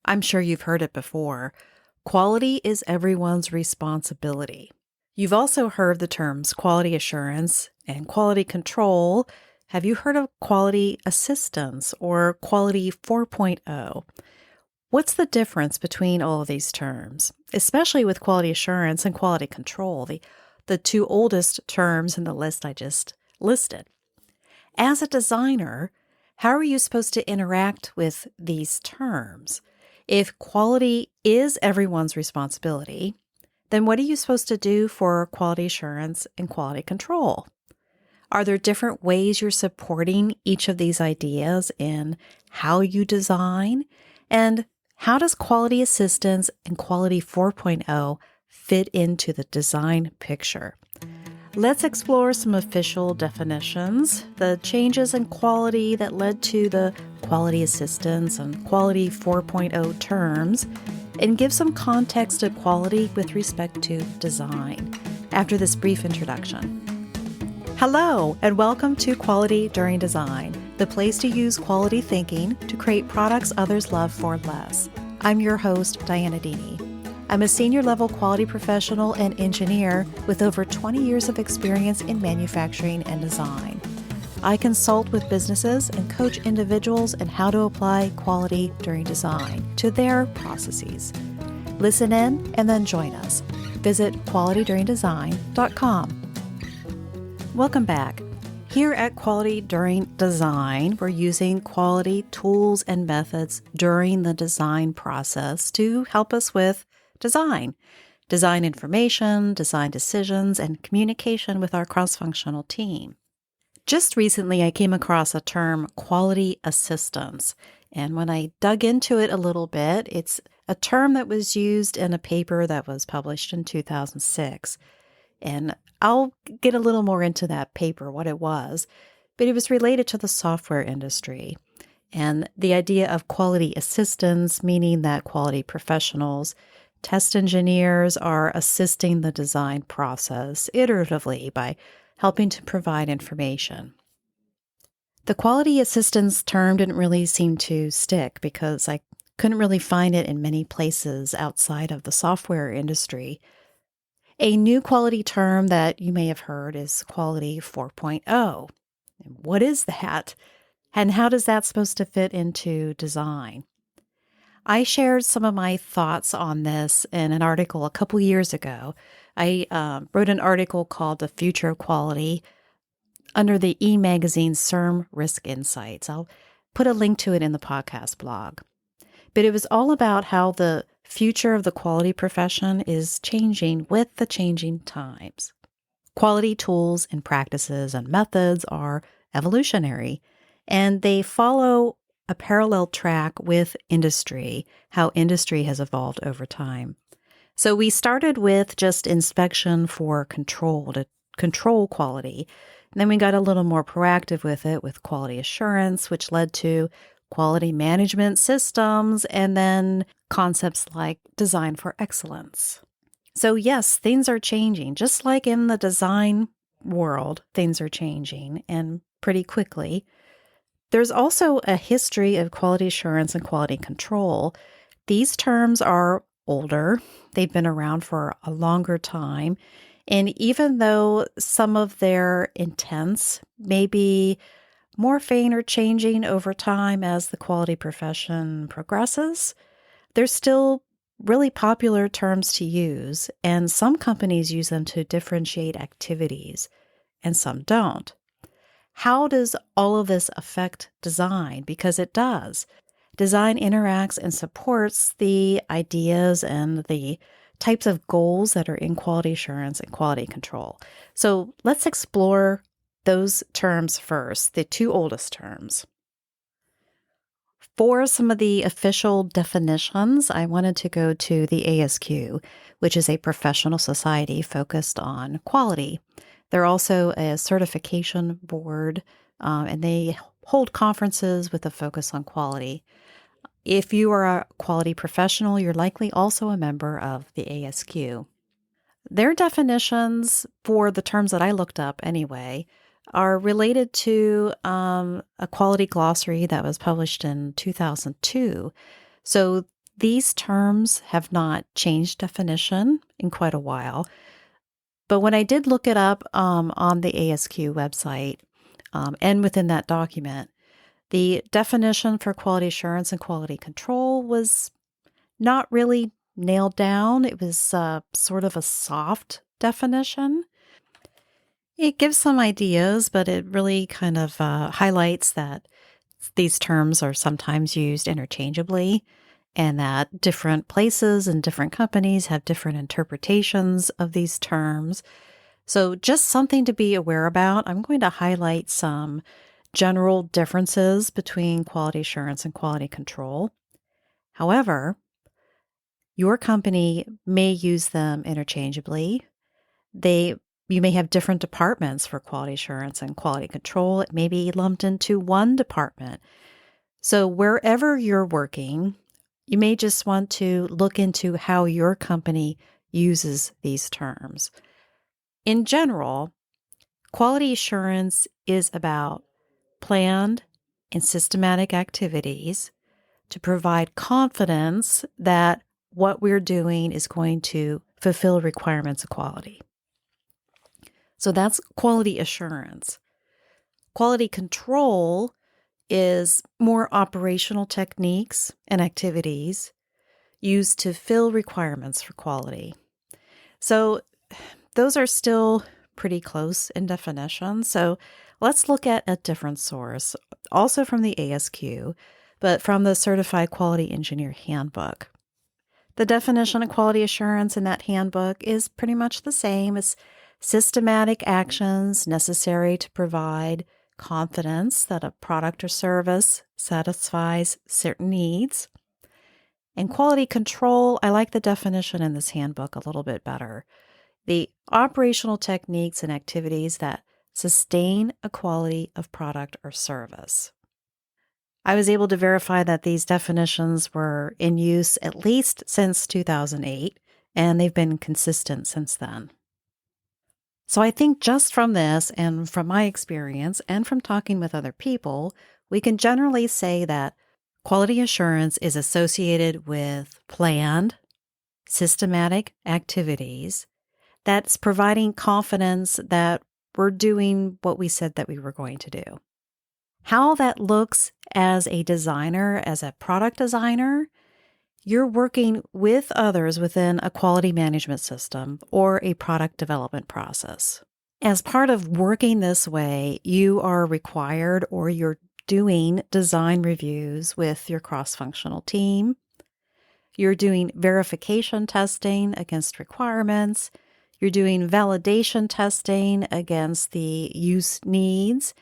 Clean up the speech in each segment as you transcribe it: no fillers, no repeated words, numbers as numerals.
I'm sure you've heard it before. Quality is everyone's responsibility. You've also heard the terms quality assurance and quality control. Have you heard of quality assistance or quality 4.0? What's the difference between all of these terms, especially with quality assurance and quality control, the two oldest terms in the list I just listed? As a designer, how are you supposed to interact with these terms? If quality is everyone's responsibility, then what are you supposed to do for quality assurance and quality control? Are there different ways you're supporting each of these ideas in how you design? And how does quality assistance and quality 4.0 fit into the design picture? Let's explore some official definitions, the changes in quality that led to the quality assistance and quality 4.0 terms, and give some context to quality with respect to design after this brief introduction. Hello, and welcome to Quality During Design, the place to use quality thinking to create products others love for less. I'm your host, Diana Dini. I'm a senior-level quality professional and engineer with over 20 years of experience in manufacturing and design. I consult with businesses and coach individuals in how to apply quality during design to their processes. Listen in and then join us. Visit qualityduringdesign.com. Welcome back. Here at Quality During Design, we're using quality tools and methods during the design process to help us with design information, design decisions, and communication with our cross-functional team. Just recently, I came across a term, quality assistance, and when I dug into it a little bit, it's a term that was used in a paper that was published in 2006, and I'll get a little more into that paper, what it was, but it was related to the software industry, and the idea of quality assistance, meaning that quality professionals, test engineers are assisting the design process iteratively by helping to provide information. The quality assistance term didn't really seem to stick because I couldn't really find it in many places outside of the software industry. A new quality term that you may have heard is quality 4.0. What is that? And how does that supposed to fit into design? I shared some of my thoughts on this in an article a couple years ago. I wrote an article called The Future of Quality under the e-magazine CERM Risk Insights. I'll put a link to it in the podcast blog. But it was all about how the future of the quality profession is changing with the changing times. Quality tools and practices and methods are evolutionary, and they follow a parallel track with industry, how industry has evolved over time. So we started with just inspection for control, to control quality. And then we got a little more proactive with it with quality assurance, which led to quality management systems, and then concepts like design for excellence. So yes, things are changing. Just like in the design world, things are changing and pretty quickly. There's also a history of quality assurance and quality control. These terms are older. They've been around for a longer time. And even though some of their intents may be morphing or changing over time as the quality profession progresses, they're still really popular terms to use. And some companies use them to differentiate activities, and some don't. How does all of this affect design? Because it does. Design interacts and supports the ideas and the types of goals that are in quality assurance and quality control. So let's explore those terms first, the two oldest terms. For some of the official definitions, I wanted to go to the ASQ, which is a professional society focused on quality. They're also a certification board, and they hold conferences with a focus on quality. If you are a quality professional, you're likely also a member of the ASQ. Their definitions for the terms that I looked up anyway are related to a quality glossary that was published in 2002. So These terms have not changed definition in quite a while. But when I did look it up on the ASQ website and within that document, the definition for quality assurance and quality control was not really nailed down. It was sort of a soft definition. It gives some ideas, but it really kind of highlights that these terms are sometimes used interchangeably and that different places and different companies have different interpretations of these terms. So, just something to be aware about. I'm going to highlight some general differences between quality assurance and quality control. However, your company may use them interchangeably. You may have different departments for quality assurance and quality control. It may be lumped into one department. So wherever you're working, you may just want to look into how your company uses these terms. In general, quality assurance is about planned and systematic activities to provide confidence that what we're doing is going to fulfill requirements of quality. So that's quality assurance. Quality control is more operational techniques and activities used to fill requirements for quality. So those are still pretty close in definition. So let's look at a different source, also from the ASQ, but from the Certified Quality Engineer Handbook. The definition of quality assurance in that handbook is pretty much the same. It's systematic actions necessary to provide confidence that a product or service satisfies certain needs. And quality control, I like the definition in this handbook a little bit better. The operational techniques and activities that sustain a quality of product or service. I was able to verify that these definitions were in use at least since 2008, and they've been consistent since then. So I think just from this and from my experience and from talking with other people, we can generally say that quality assurance is associated with planned, systematic activities that's providing confidence that we're doing what we said that we were going to do. How that looks as a designer, as a product designer, you're working with others within a quality management system or a product development process. As part of working this way, you are required or you're doing design reviews with your cross-functional team. You're doing verification testing against requirements. You're doing validation testing against the use needs.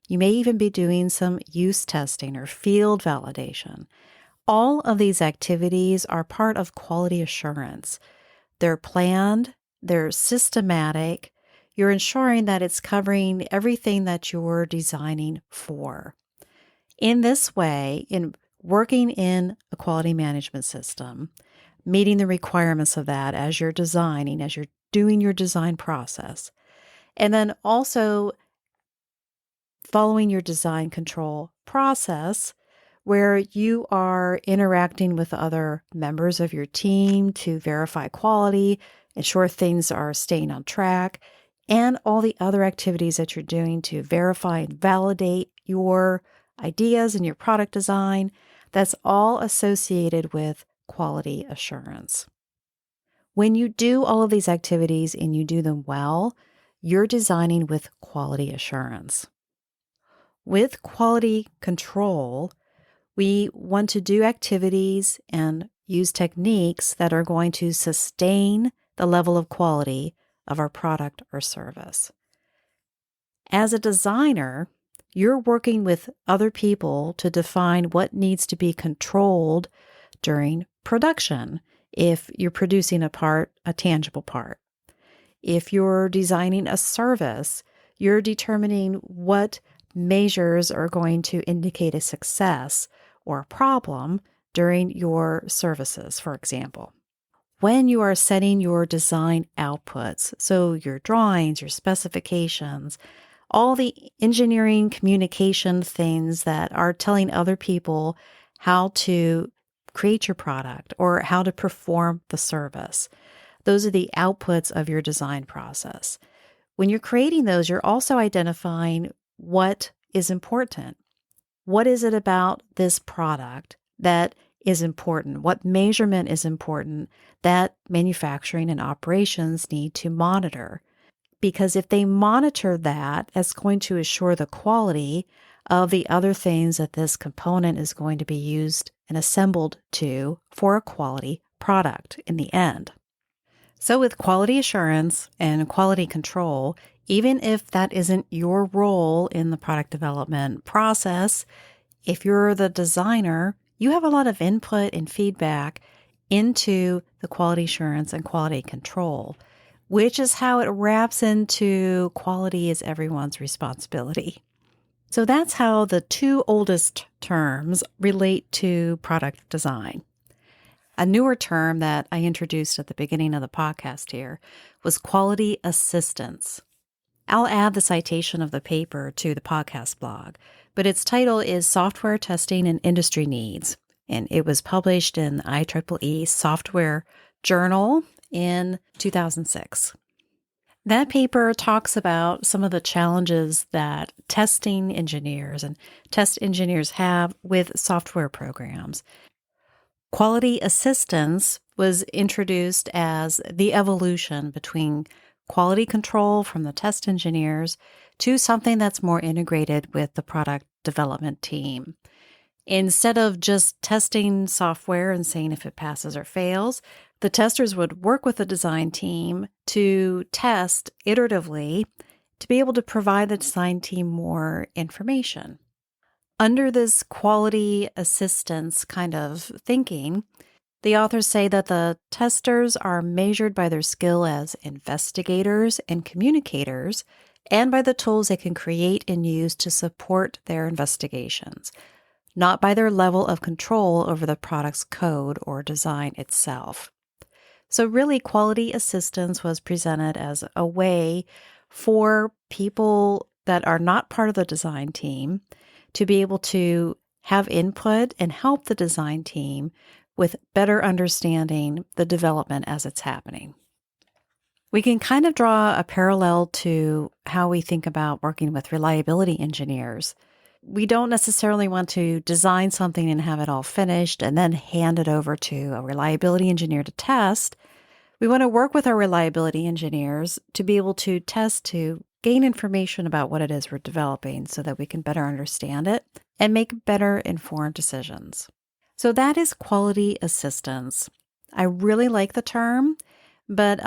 You may even be doing some use testing or field validation. All of these activities are part of quality assurance. They're planned, they're systematic. You're ensuring that it's covering everything that you're designing for. In this way, in working in a quality management system, meeting the requirements of that as you're designing, as you're doing your design process, and then also following your design control process where you are interacting with other members of your team to verify quality, ensure things are staying on track, and all the other activities that you're doing to verify and validate your ideas and your product design. That's all associated with quality assurance. When you do all of these activities and you do them well, you're designing with quality assurance. With quality control, we want to do activities and use techniques that are going to sustain the level of quality of our product or service. As a designer, you're working with other people to define what needs to be controlled during production. If you're producing a part, a tangible part. If you're designing a service, you're determining what measures are going to indicate a success or a problem during your services, for example. When you are setting your design outputs, so your drawings, your specifications, all the engineering communication things that are telling other people how to create your product or how to perform the service. Those are the outputs of your design process. When you're creating those, you're also identifying what is important. What is it about this product that is important? What measurement is important that manufacturing and operations need to monitor? Because if they monitor that, that's going to assure the quality of the other things that this component is going to be used and assembled to for a quality product in the end. So with quality assurance and quality control, even if that isn't your role in the product development process, if you're the designer, you have a lot of input and feedback into the quality assurance and quality control, which is how it wraps into quality is everyone's responsibility. So that's how the two oldest terms relate to product design. A newer term that I introduced at the beginning of the podcast here was quality assistance. I'll add the citation of the paper to the podcast blog, but its title is Software Testing and Industry Needs, and it was published in the IEEE Software Journal in 2006. That paper talks about some of the challenges that testing engineers and test engineers have with software programs. Quality assistance was introduced as the evolution between quality control from the test engineers to something that's more integrated with the product development team. Instead of just testing software and saying if it passes or fails, the testers would work with the design team to test iteratively to be able to provide the design team more information. Under this quality assistance kind of thinking, the authors say that the testers are measured by their skill as investigators and communicators and by the tools they can create and use to support their investigations, not by their level of control over the product's code or design itself. So really, quality assistance was presented as a way for people that are not part of the design team to be able to have input and help the design team with better understanding the development as it's happening. We can kind of draw a parallel to how we think about working with reliability engineers. We don't necessarily want to design something and have it all finished and then hand it over to a reliability engineer to test. We want to work with our reliability engineers to be able to test to gain information about what it is we're developing so that we can better understand it and make better informed decisions. So that is quality assistance. I really like the term, but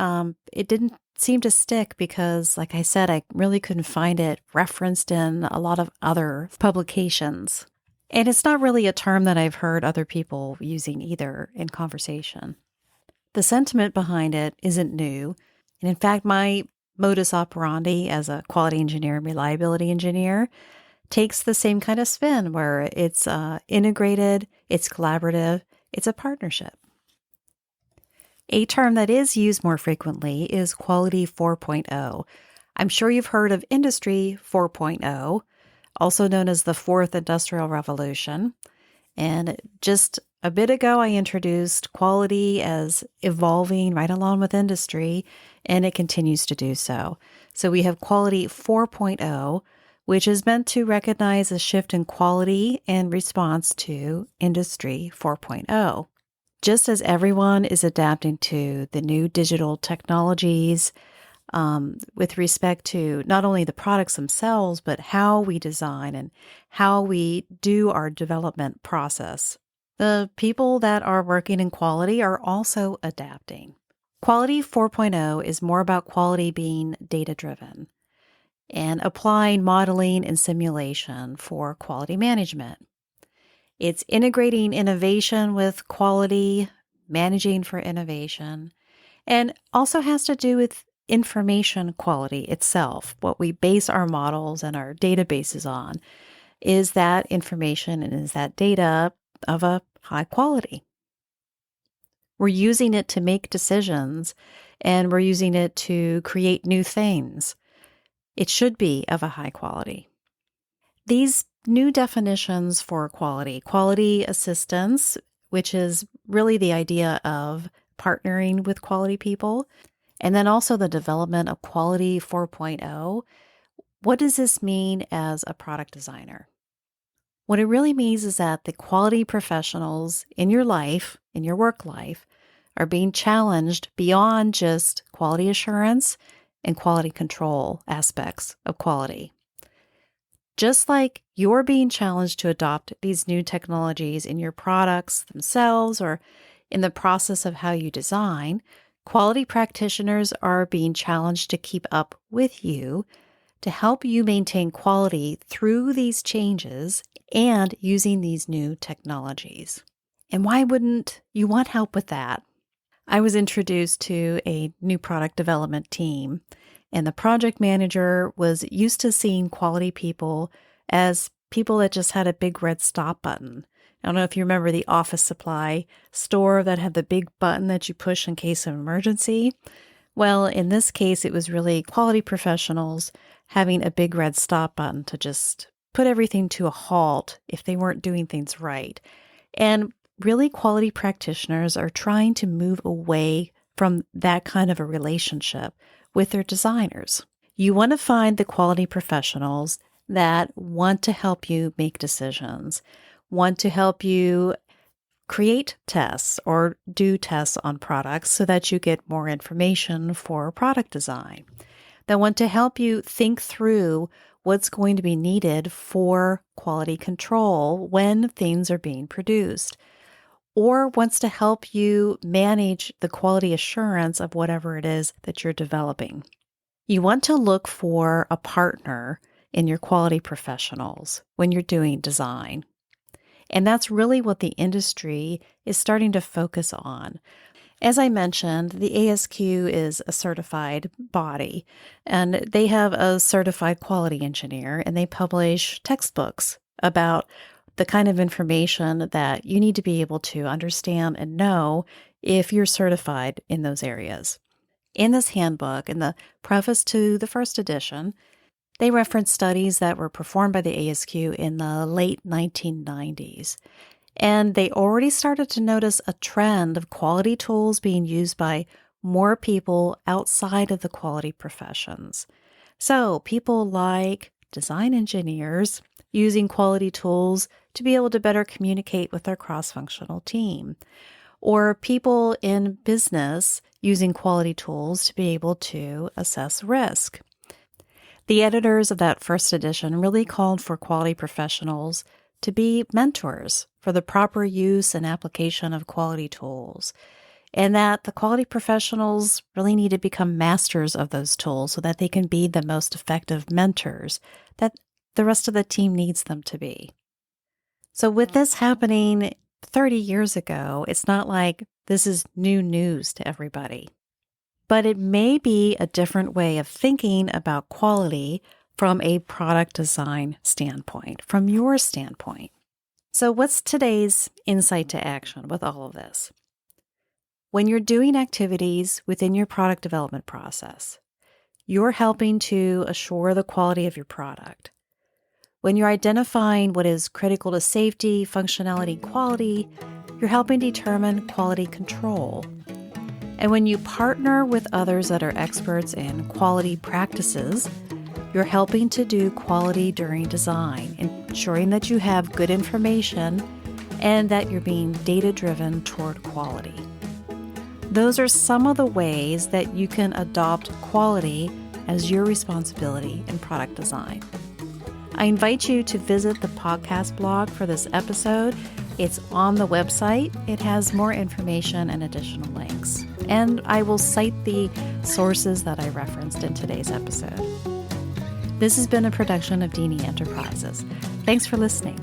it didn't seem to stick because, like I said, I really couldn't find it referenced in a lot of other publications. And it's not really a term that I've heard other people using either in conversation. The sentiment behind it isn't new. And in fact, my modus operandi as a quality engineer and reliability engineer takes the same kind of spin where it's integrated, it's collaborative, it's a partnership. A term that is used more frequently is Quality 4.0. I'm sure you've heard of Industry 4.0, also known as the Fourth Industrial Revolution. And just a bit ago, I introduced quality as evolving right along with industry, and it continues to do so. So we have Quality 4.0, which is meant to recognize a shift in quality in response to Industry 4.0. Just as everyone is adapting to the new digital technologies with respect to not only the products themselves, but how we design and how we do our development process, the people that are working in quality are also adapting. Quality 4.0 is more about quality being data-driven and applying modeling and simulation for quality management. It's integrating innovation with quality, managing for innovation, and also has to do with information quality itself. What we base our models and our databases on is that information and is that data of a high quality. We're using it to make decisions and we're using it to create new things. It should be of a high quality. These new definitions for quality assistance which is really the idea of partnering with quality people, and then also the development of Quality 4.0. What does this mean as a product designer? What it really means is that the quality professionals in your life, in your work life, are being challenged beyond just quality assurance and quality control aspects of quality. Just like you're being challenged to adopt these new technologies in your products themselves or in the process of how you design, quality practitioners are being challenged to keep up with you to help you maintain quality through these changes and using these new technologies. And why wouldn't you want help with that? I was introduced to a new product development team, and the project manager was used to seeing quality people as people that just had a big red stop button. I don't know if you remember the office supply store that had the big button that you push in case of emergency. Well, in this case, it was really quality professionals having a big red stop button to just put everything to a halt if they weren't doing things right. And really, quality practitioners are trying to move away from that kind of a relationship with their designers. You want to find the quality professionals that want to help you make decisions, want to help you create tests or do tests on products so that you get more information for product design, that want to help you think through what's going to be needed for quality control when things are being produced, or wants to help you manage the quality assurance of whatever it is that you're developing. You want to look for a partner in your quality professionals when you're doing design. And that's really what the industry is starting to focus on. As I mentioned, the ASQ is a certified body, and they have a certified quality engineer, and they publish textbooks about the kind of information that you need to be able to understand and know if you're certified in those areas. In this handbook, in the preface to the first edition, they reference studies that were performed by the ASQ in the late 1990s. And they already started to notice a trend of quality tools being used by more people outside of the quality professions. So people like design engineers using quality tools to be able to better communicate with their cross-functional team, or people in business using quality tools to be able to assess risk. The editors of that first edition really called for quality professionals to be mentors for the proper use and application of quality tools, and that the quality professionals really need to become masters of those tools so that they can be the most effective mentors that the rest of the team needs them to be. So with this happening 30 years ago, it's not like this is new news to everybody. But it may be a different way of thinking about quality from a product design standpoint, from your standpoint. So what's today's insight to action with all of this? When you're doing activities within your product development process, you're helping to assure the quality of your product. When you're identifying what is critical to safety, functionality, quality, you're helping determine quality control. And when you partner with others that are experts in quality practices, you're helping to do quality during design, ensuring that you have good information and that you're being data-driven toward quality. Those are some of the ways that you can adopt quality as your responsibility in product design. I invite you to visit the podcast blog for this episode. It's on the website. It has more information and additional links. And I will cite the sources that I referenced in today's episode. This has been a production of Dini Enterprises. Thanks for listening.